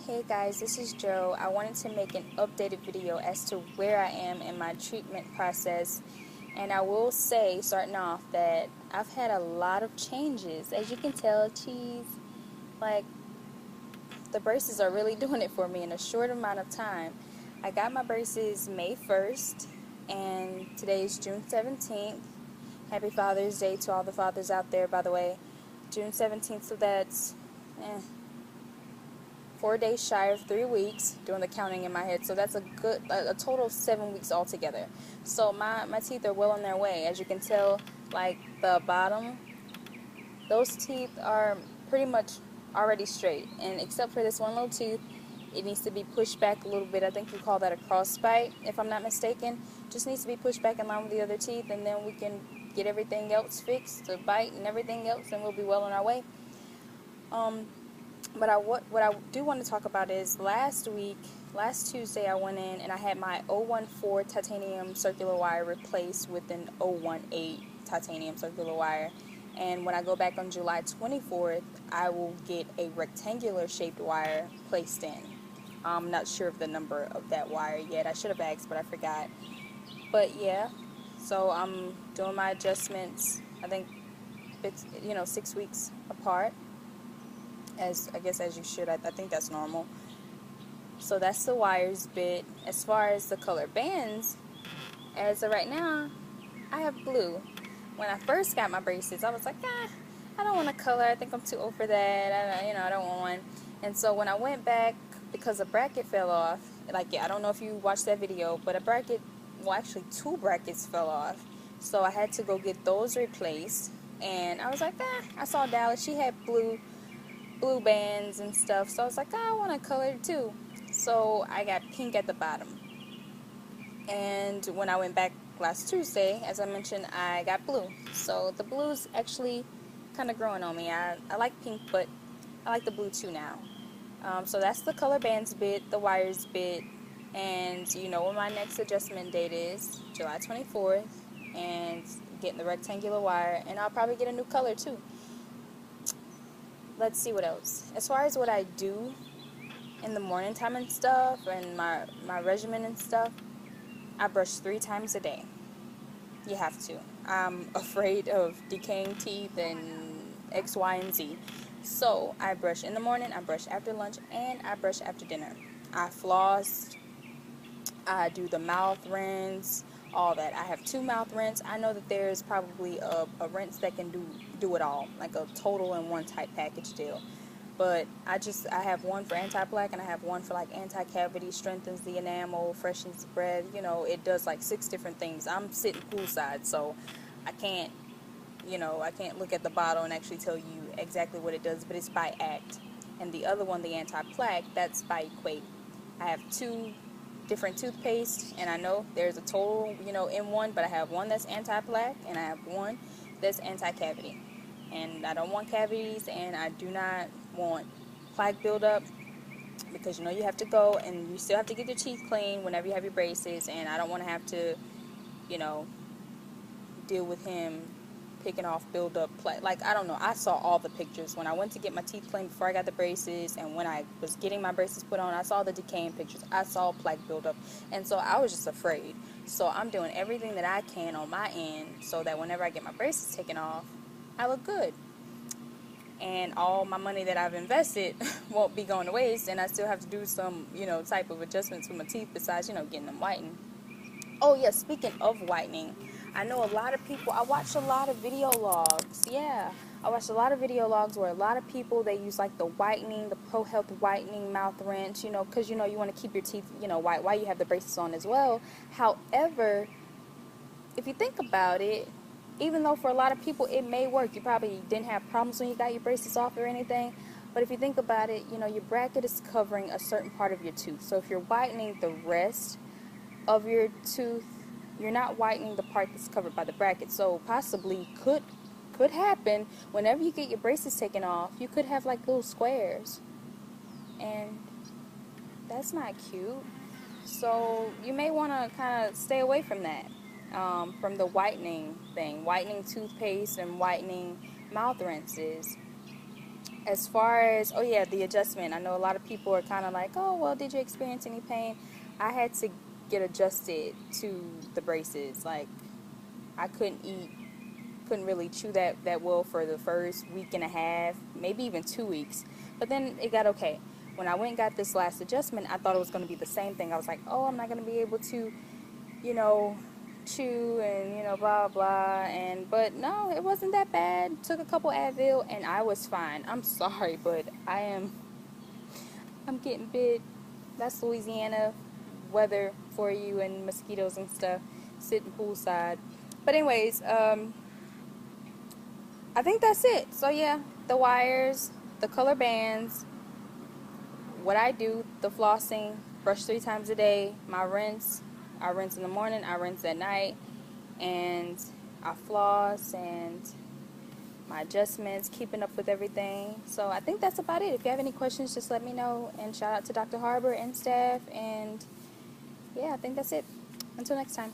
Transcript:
Hey guys, this is Joe. I wanted to make an updated video as to where I am in my treatment process, and I will say, starting off, that I've had a lot of changes. As you can tell, like, the braces are really doing it for me in a short amount of time. I got my braces May 1st, and today is June 17th. Happy Father's Day to all the fathers out there, by the way. June 17th, so that's 4 days shy of 3 weeks, doing the counting in my head, so that's a total of 7 weeks altogether. So my teeth are well on their way. As you can tell, like the bottom, those teeth are pretty much already straight, and except for this one little tooth, it needs to be pushed back a little bit. I think you call that a cross bite, if I'm not mistaken. Just needs to be pushed back in line with the other teeth, and then we can get everything else fixed, the bite and everything else, and we'll be well on our way. But what I do want to talk about is last Tuesday, I went in and I had my 014 titanium circular wire replaced with an 018 titanium circular wire. And when I go back on July 24th, I will get a rectangular shaped wire placed in. I'm not sure of the number of that wire yet. I should have asked, but I forgot. But yeah, so I'm doing my adjustments. I think it's 6 weeks apart. As you should. I think that's normal. So that's the wires bit. As far as the color bands, as of right now, I have blue. When I first got my braces, I was like, I don't want a color. I think I'm too old for that. I don't want one. And so when I went back, because a bracket fell off, I don't know if you watched that video, but actually 2 brackets fell off. So I had to go get those replaced. And I was like, I saw Dallas. She had blue bands and stuff, so I was like, I want a color too. So I got pink at the bottom. And when I went back last Tuesday, as I mentioned, I got blue. So the blue's actually kind of growing on me. I like pink, but I like the blue too now. So that's the color bands bit, the wires bit, and you know when my next adjustment date is, July 24th, and getting the rectangular wire, and I'll probably get a new color too. Let's see what else. As far as what I do in the morning time and stuff, and my regimen and stuff, I brush 3 times a day. You have to. I'm afraid of decaying teeth and X, Y, and Z. So I brush in the morning, I brush after lunch, and I brush after dinner. I floss, I do the mouth rinse, all that. I have 2 mouth rinse. I know that there's probably a rinse that can do it all, like a total in one type package deal. But I have one for anti-plaque, and I have one for like anti-cavity, strengthens the enamel, freshens the breath. It does like 6 different things. I'm sitting poolside, so I can't look at the bottle and actually tell you exactly what it does, but it's by act. And the other one, the anti-plaque, that's by equate. I have 2 different toothpaste, and I know there's a total in one, but I have one that's anti-plaque and I have one that's anti-cavity, and I don't want cavities, and I do not want plaque buildup, because you have to go and you still have to get your teeth clean whenever you have your braces, and I don't want to have to deal with him picking off buildup plaque. Like, I don't know, I saw all the pictures when I went to get my teeth cleaned before I got the braces, and when I was getting my braces put on, I saw the decaying pictures, I saw plaque buildup, and so I was just afraid. So I'm doing everything that I can on my end so that whenever I get my braces taken off, I look good, and all my money that I've invested won't be going to waste, and I still have to do some type of adjustments with my teeth besides getting them whitened. Oh yeah, speaking of whitening, I know a lot of people, I watch a lot of video logs, I watched a lot of video logs where a lot of people, they use like the whitening, the Pro Health whitening mouth rinse, because you want to keep your teeth, white while you have the braces on as well. However, if you think about it, even though for a lot of people it may work, you probably didn't have problems when you got your braces off or anything, but if you think about it, your bracket is covering a certain part of your tooth. So if you're whitening the rest of your tooth, you're not whitening the part that's covered by the bracket. So possibly could happen whenever you get your braces taken off, you could have like little squares, and that's not cute. So you may want to kind of stay away from that, from the whitening thing, whitening toothpaste and whitening mouth rinses. As far as, oh yeah, the adjustment, I know a lot of people are kind of like, oh, well, did you experience any pain? I had to get adjusted to the braces. Like, I couldn't eat, couldn't really chew that well for the first week and a half, maybe even 2 weeks. But then it got okay. When I went and got this last adjustment, I thought it was going to be the same thing. I was like, oh, I'm not going to be able to, you know, chew and, blah blah. And but no, it wasn't that bad. Took a couple Advil and I was fine. I'm sorry, but I'm getting bit. That's Louisiana weather for you, and mosquitoes and stuff, sitting poolside. But anyways, I think that's it. So yeah, the wires, the color bands, what I do, the flossing, brush 3 times a day, my rinse, I rinse in the morning, I rinse at night, and I floss, and my adjustments, keeping up with everything. So I think that's about it. If you have any questions, just let me know, and shout out to Dr. Harbor and staff, and yeah, I think that's it. Until next time.